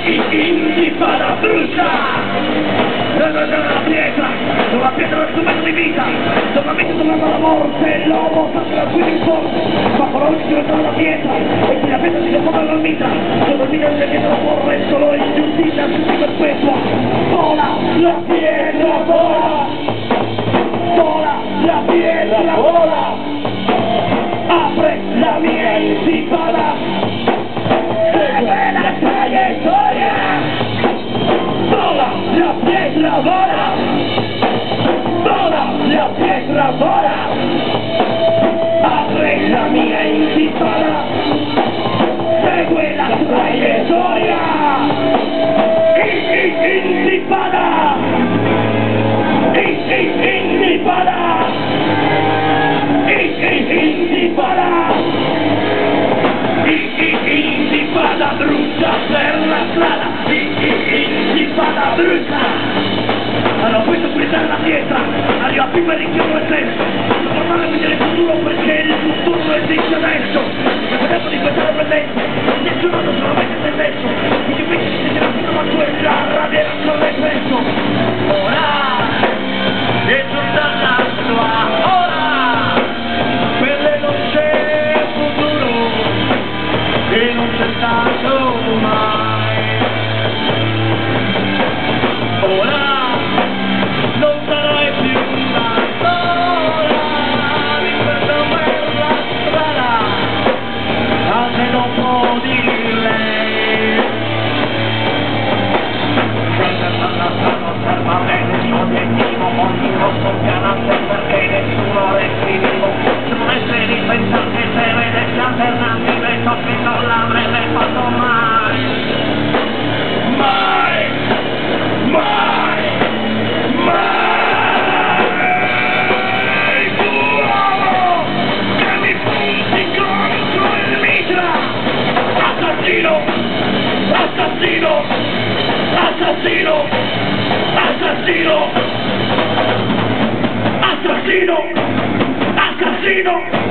si fa la brucia. La pietra, sulla pietra del strumento di vita, solamente tornando alla morte, l'uomo sta tranquillo in forte, ma parole si diventano la pietra, e qui la pietra si deforma la vita, solo il mito delle pietre porre, solo in giustizia si perpetua, vola la pietra, vola, vola la pietra, vola, apre la mia intifada, segue la traiettoria, vola la pietra, vola, vola la pietra, vola, apre la mia intifada, segue la traiettoria, intifada, intifada, intifada, brucia per la strada, intifada, brucia. Allora questo pulizzare la pietra, arriva più per richiamo e senso, non tornare a vedere il futuro perché il futuro esiste adesso, è tempo di questa presenza, nessuno non solamente se stesso, quindi invece si sente fino ma tu è già rabbia non è questo. Ora, è tutta la sua, ora, per lei non c'è futuro, e non c'è stato mai. Ora, non sarai più da sola, ripeto per la strada, anche dopo di lei. Osserva bene il suo obiettivo, ogni rosso pianante perché nessuno resti vivo. Non essere ripensante se vedessi alternative, ciò che non l'avrebbe fatto mai. Mai, mai, mai. Tu uomo che mi punti contro il mitra, assassino, assassino, assassino, assassino, assassino, assassino.